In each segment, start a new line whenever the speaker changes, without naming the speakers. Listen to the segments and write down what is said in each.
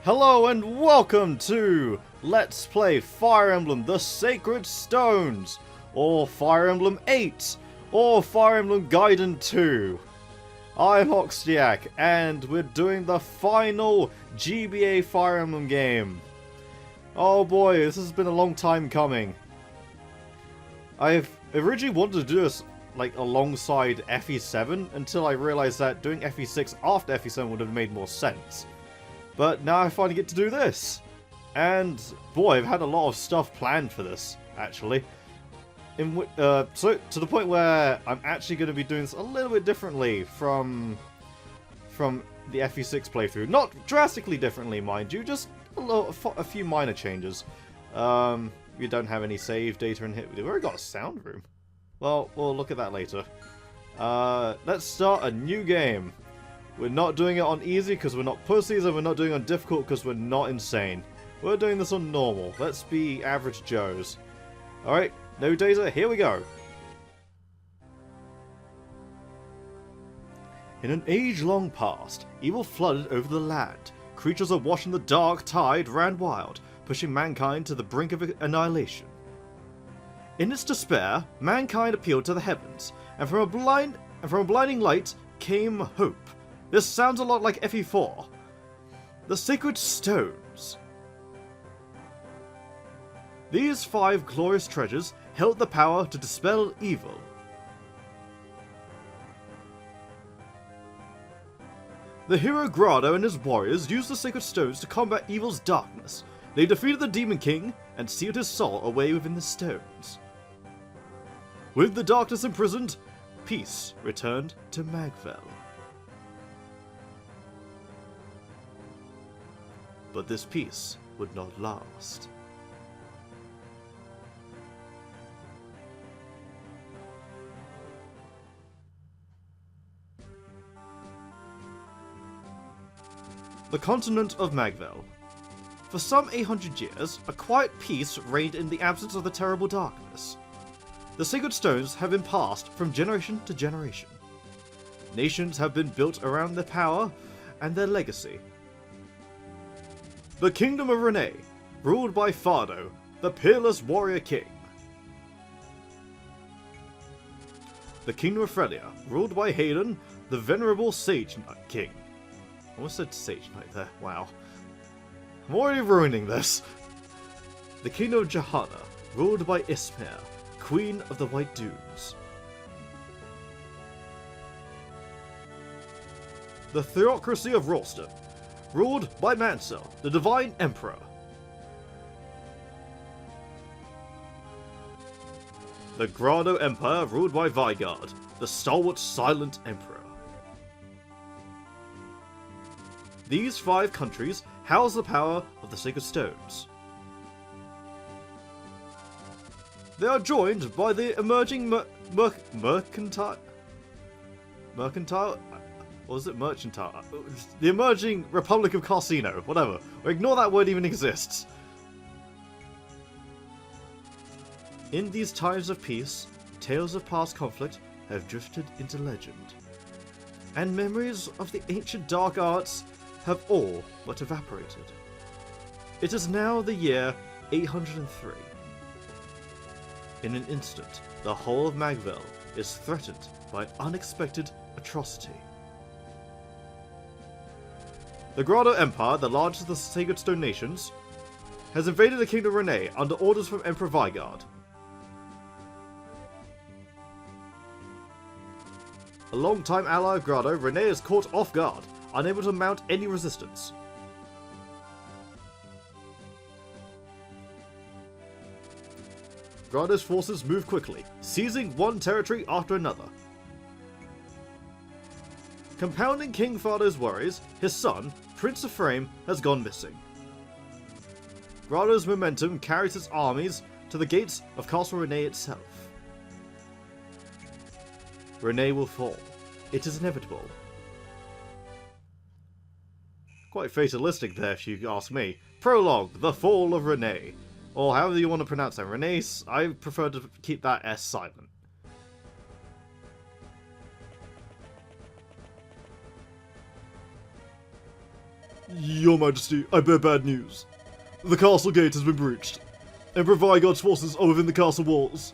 Hello and welcome to Let's Play Fire Emblem The Sacred Stones, or Fire Emblem 8, or Fire Emblem Gaiden 2. I'm Hoxdiak, and we're doing the final GBA Fire Emblem game. Oh boy, this has been a long time coming. I've originally wanted to do this like alongside FE7 until I realized that doing FE6 after FE7 would have made more sense. But now I finally get to do this. And boy, I've had a lot of stuff planned for this, actually. So to the point where I'm actually going to be doing this a little bit differently from the FE6 playthrough. Not drastically differently, mind you, just a few minor changes. We don't have any save data in here. We've already got a sound room. Well, we'll look at that later. Let's start a new game. We're not doing it on easy because we're not pussies, and we're not doing it on difficult because we're not insane. We're doing this on normal. Let's be average Joes. Alright, no data, here we go. In an age-long past, evil flooded over the land. Creatures awash in the dark tide ran wild, pushing mankind to the brink of annihilation. In its despair, mankind appealed to the heavens, and from a blinding light came hope. This sounds a lot like FE4. The Sacred Stones. These 5 glorious treasures held the power to dispel evil. The hero Grado and his warriors used the Sacred Stones to combat evil's darkness. They defeated the Demon King and sealed his soul away within the stones. With the darkness imprisoned, peace returned to Magvel. But this peace would not last. The continent of Magvel. For some 800 years, a quiet peace reigned in the absence of the terrible darkness. The Sacred Stones have been passed from generation to generation. Nations have been built around their power and their legacy. The Kingdom of Renais, ruled by Fardo, the peerless warrior king. The Kingdom of Frelia, ruled by Hayden, the venerable sage knight king. I almost said sage knight there, wow. I'm already ruining this. The Kingdom of Johanna, ruled by Ismir, Queen of the White Dunes. The Theocracy of Ralston, ruled by Mansell, the Divine Emperor. The Grado Empire, ruled by Vigard, the stalwart Silent Emperor. These 5 countries house the power of the Sacred Stones. They are joined by the emerging mercantile? Or is it mercantile? The emerging Republic of Carsino, whatever. Or ignore that word even exists. In these times of peace, tales of past conflict have drifted into legend. And memories of the ancient dark arts have all but evaporated. It is now the year 803. In an instant, the whole of Magvel is threatened by an unexpected atrocity. The Grado Empire, the largest of the Sacred Stone nations, has invaded the Kingdom of Renais under orders from Emperor Vigard. A long-time ally of Grado, Renais is caught off guard, unable to mount any resistance. Grado's forces move quickly, seizing one territory after another. Compounding King Fardo's worries, his son, Prince of Frame, has gone missing. Grado's momentum carries his armies to the gates of Castle Renais itself. Renais will fall. It is inevitable. Quite fatalistic there, if you ask me. Prologue, the Fall of Renais. Or however you want to pronounce that. Renais, I prefer to keep that S silent. Your Majesty, I bear bad news. The castle gate has been breached. Emperor Vigard's forces are within the castle walls.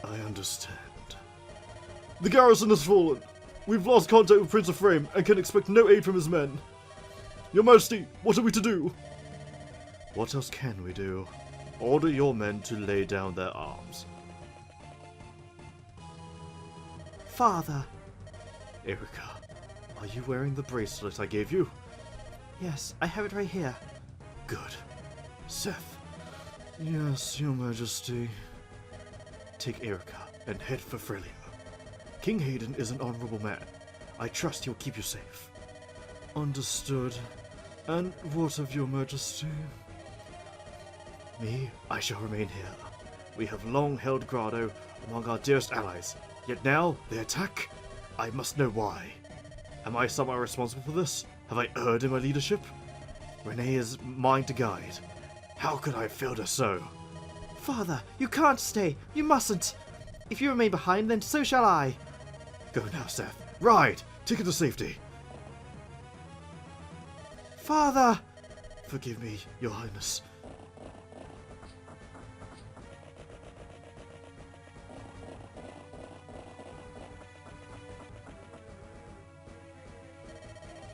I understand. The garrison has fallen. We've lost contact with Prince Ephraim and can expect no aid from his men. Your Majesty, what are we to do? What else can we do? Order your men to lay down their arms.
Father.
Eirika, are you wearing the bracelet I gave you?
Yes, I have it right here.
Good. Seth. Yes, Your Majesty. Take Eirika and head for Frelia. King Hayden is an honorable man. I trust he'll keep you safe. Understood. And what of Your Majesty? Me, I shall remain here. We have long held Grado among our dearest allies, yet now they attack? I must know why. Am I somehow responsible for this? Have I erred in my leadership? Renais is mine to guide. How could I have failed her so?
Father, you can't stay. You mustn't. If you remain behind, then so shall I.
Go now, Seth. Ride! Take her to safety.
Father!
Forgive me, Your Highness.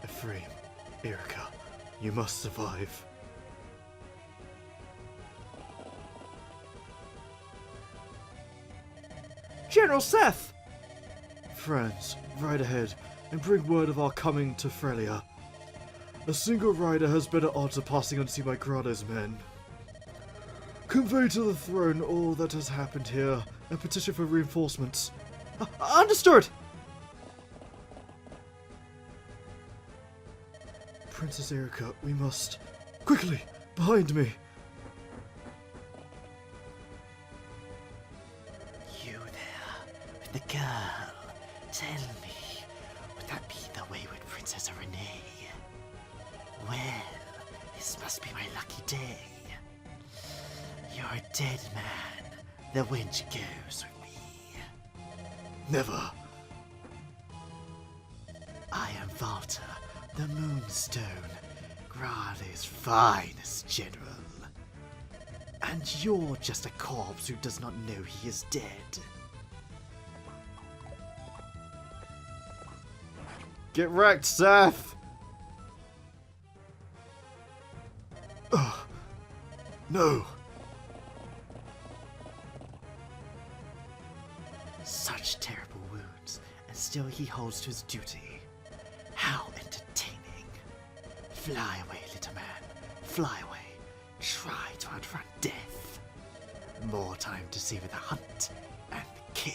Ephraim, Eirika, you must survive.
General Seth!
Friends, ride ahead and bring word of our coming to Frelia. A single rider has better odds of passing unseen by Grado's men. Convey to the throne all that has happened here and petition for reinforcements.
Understood!
Princess Eirika, we must... Quickly! Behind me!
You there, with the girl. Tell me, would that be the wayward Princess Renais? Well, this must be my lucky day. You're a dead man. The wench goes with me.
Never!
I am Valter, the Moonstone, Grade's finest general. And you're just a corpse who does not know he is dead.
Get wrecked, Seth! No!
Such terrible wounds, and still he holds to his duty. How entertaining. Fly away, little man. Fly away. Try to outrun death. More time to savor the hunt and the kill.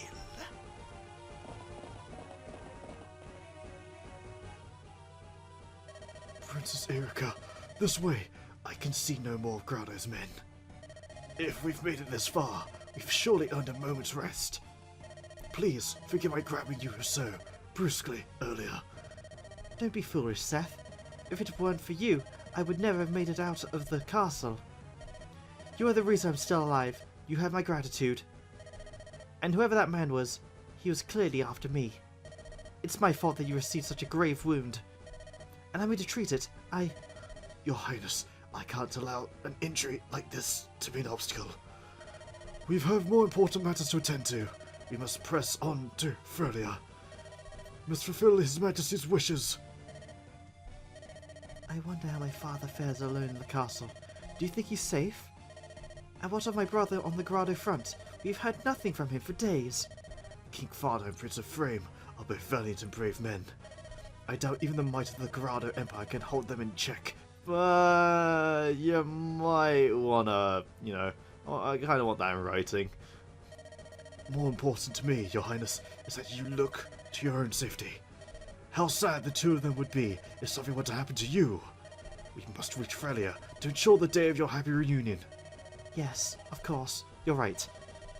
Princess Eirika, this way. I can see no more of Grado's men. If we've made it this far, we've surely earned a moment's rest. Please, forgive my grabbing you so brusquely earlier.
Don't be foolish, Seth. If it weren't for you, I would never have made it out of the castle. You are the reason I'm still alive. You have my gratitude. And whoever that man was, he was clearly after me. It's my fault that you received such a grave wound. And I'm going to treat it.
Your Highness, I can't allow an injury like this to be an obstacle. We've have more important matters to attend to. We must press on to Frelia. We must fulfill His Majesty's wishes.
I wonder how my father fares alone in the castle. Do you think he's safe? And what of my brother on the Grado front? We've heard nothing from him for days.
King Fardo and Prince Ephraim are both valiant and brave men. I doubt even the might of the Grado Empire can hold them in check. But you might wanna, I kind of want that in writing. More important to me, Your Highness, is that you look to your own safety. How sad the two of them would be if something were to happen to you. We must reach Frelia to ensure the day of your happy reunion.
Yes, of course, you're right.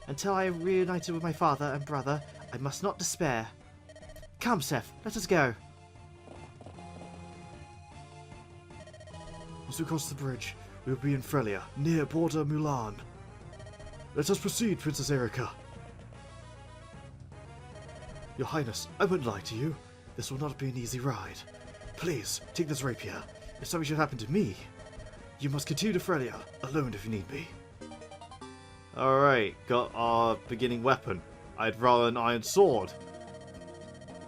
Until I am reunited with my father and brother, I must not despair. Come, Seth, let us go.
As we cross the bridge, we will be in Frelia, near border Mulan. Let us proceed, Princess Eirika. Your Highness, I won't lie to you. This will not be an easy ride. Please, take this rapier.
if something should happen to me, you must continue to Frelia, alone if you need me.
Alright, got our beginning weapon. I'd rather an iron sword.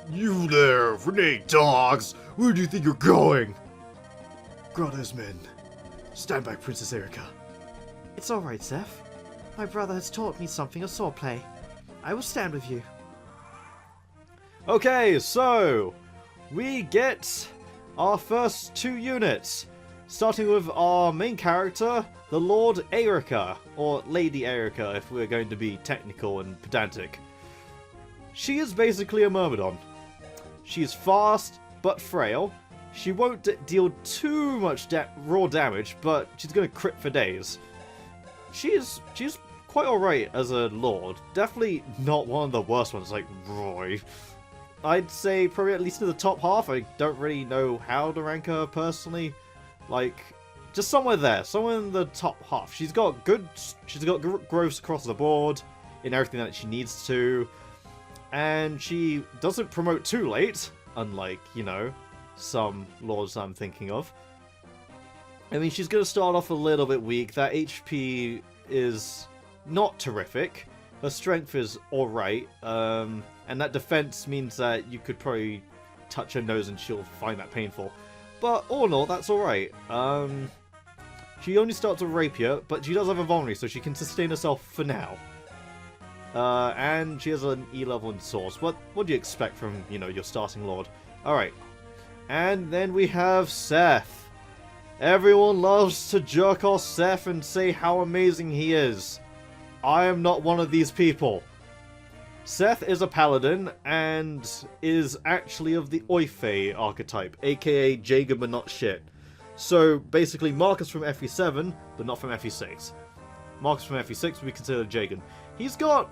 You there, Renais dogs! Where do you think you're going?
Grotto's men. Stand back, Princess Eirika. It's alright, Seth. My brother has taught me something of swordplay. I will stand with you.
Okay, so we get our first 2 units. Starting with our main character, the Lord Eirika, or Lady Eirika if we're going to be technical and pedantic. She is basically a Myrmidon. She is fast, but frail. She won't deal too much raw damage, but she's going to crit for days. She's quite alright as a Lord. Definitely not one of the worst ones like Roy. I'd say probably at least in the top half. I don't really know how to rank her personally. Like, just somewhere there, somewhere in the top half. She's got growth across the board in everything that she needs to, and she doesn't promote too late, unlike, you know, some lords I'm thinking of. I mean, she's going to start off a little bit weak. That HP is not terrific. Her strength is alright, and that defense means that you could probably touch her nose and she'll find that painful. But all in all, that's alright. She only starts with Rapier, but she does have a Vulnerary, so she can sustain herself for now. And she has an E level in Swords. What do you expect from, you know, your starting Lord? Alright. And then we have Seth. Everyone loves to jerk off Seth and say how amazing he is. I am not one of these people. Seth is a paladin and is actually of the Oife archetype, aka Jagan but not shit. So basically Marcus from FE7 but not from FE6. Marcus from FE6 would be considered Jagan. He's got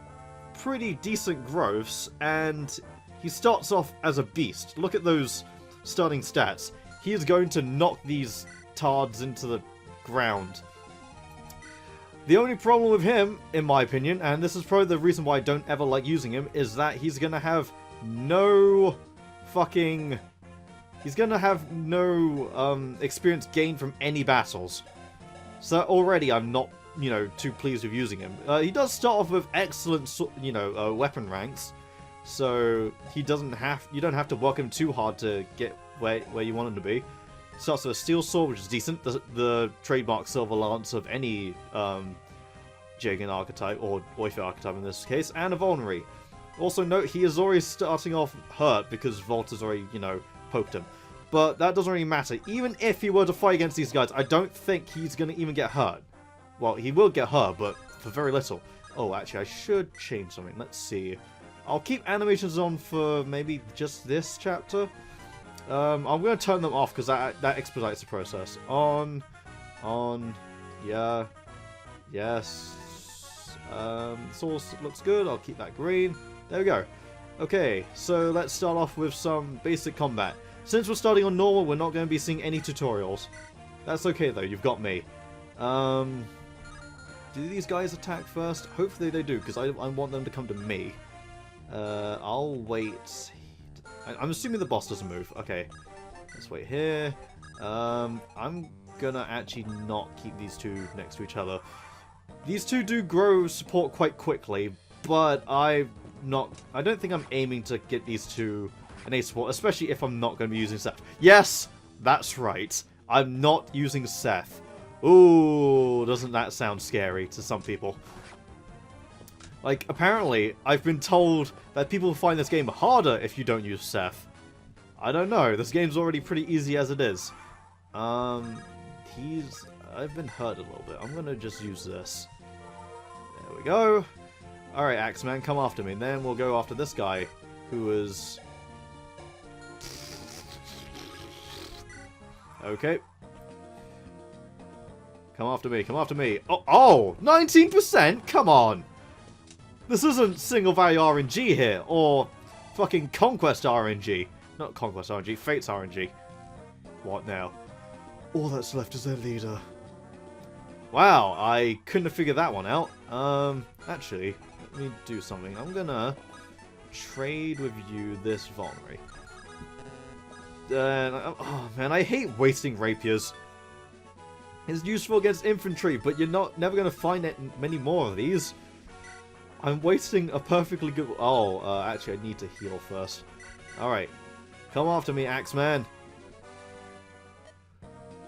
pretty decent growths and he starts off as a beast. Look at those starting stats. He is going to knock these tards into the ground. The only problem with him, in my opinion, and this is probably the reason why I don't ever like using him, is that he's gonna have no experience gained from any battles. So already I'm not, you know, too pleased with using him. He does start off with excellent, you know, weapon ranks, so you don't have to work him too hard to get where you want him to be. Starts with a steel sword, which is decent. The trademark silver lance of any Jagan archetype, or Oife archetype in this case, and a Vulnerary. Also note, he is already starting off hurt because Volt has already, you know, poked him. But that doesn't really matter. Even if he were to fight against these guys, I don't think he's going to even get hurt. Well, he will get hurt, but for very little. Oh, actually, I should change something. Let's see. I'll keep animations on for maybe just this chapter. I'm going to turn them off because that expedites the process. On, yeah, yes. Source looks good. I'll keep that green. There we go. Okay, so let's start off with some basic combat. Since we're starting on normal, we're not going to be seeing any tutorials. That's okay though. You've got me. Do these guys attack first? Hopefully they do, because I want them to come to me. I'll wait. I'm assuming the boss doesn't move. Okay, let's wait here. I'm gonna actually not keep these two next to each other. These two do grow support quite quickly, but I don't think I'm aiming to get these two an A support, especially if I'm not going to be using Seth. Yes, that's right. I'm not using Seth. Ooh, doesn't that sound scary to some people? Like, apparently, I've been told that people find this game harder if you don't use Seth. I don't know. This game's already pretty easy as it is. I've been hurt a little bit. I'm gonna just use this. There we go. Alright, Axeman, come after me. And then we'll go after this guy, who is... Okay. Come after me, come after me. Oh, 19%? Come on! This isn't single value RNG here, or fucking Conquest RNG. Not Conquest RNG, Fates RNG. What now? All that's left is their leader. Wow, I couldn't have figured that one out. Actually, let me do something. I'm gonna trade with you this Vulnerary. Oh man, I hate wasting rapiers. It's useful against infantry, but you're never going to find many more of these. I'm wasting a perfectly good... Oh, actually, I need to heal first. Alright. Come after me, Axeman.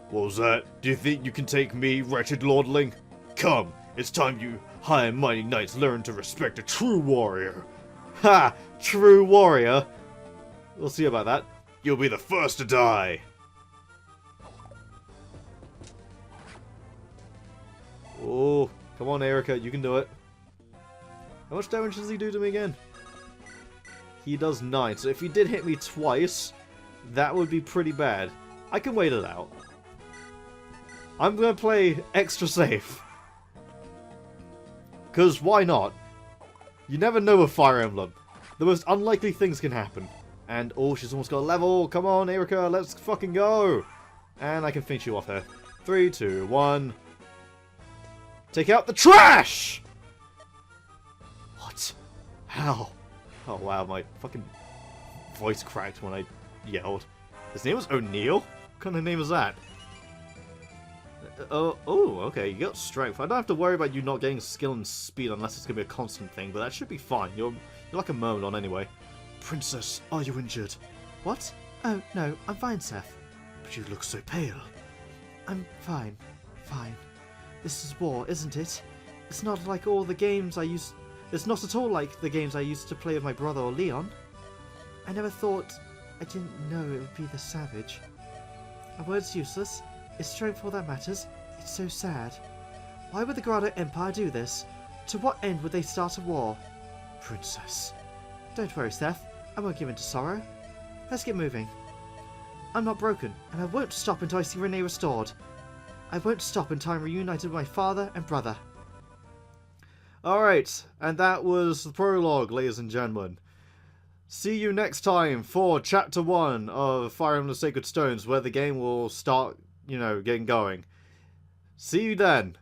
What was that? Do you think you can take me, wretched lordling? Come, it's time you high and mighty knights learn to respect a true warrior. Ha! True warrior? We'll see about that. You'll be the first to die. Oh, come on, Eirika, you can do it. How much damage does he do to me again? He does 9, so if he did hit me twice, that would be pretty bad. I can wait it out. I'm going to play extra safe. Because why not? You never know with Fire Emblem. The most unlikely things can happen. And, oh, she's almost got a level. Come on, Eirika, let's fucking go. And I can finish you off here. 3, 2, 1... Take out the trash! What? How? Oh wow, my fucking voice cracked when I yelled. His name was O'Neill? What kind of name is that? Oh, okay, you got strength. I don't have to worry about you not getting skill and speed unless it's going to be a constant thing, but that should be fine. You're like a Myrmidon anyway. Princess, are you injured?
What? Oh, no, I'm fine, Seth.
But you look so pale.
I'm fine. Fine. This is war, isn't it? It's not like all the games I used... It's not at all like the games I used to play with my brother or Leon. I never thought... I didn't know it would be this savage. A word's useless. It's strength all that matters. It's so sad. Why would the Grado Empire do this? To what end would they start a war?
Princess.
Don't worry, Seth. I won't give in to sorrow. Let's get moving. I'm not broken, and I won't stop until I see Renais restored. I won't stop until I'm reunited with my father and brother.
Alright, and that was the prologue, ladies and gentlemen. See you next time for Chapter 1 of Fire Emblem Sacred Stones, where the game will start, getting going. See you then.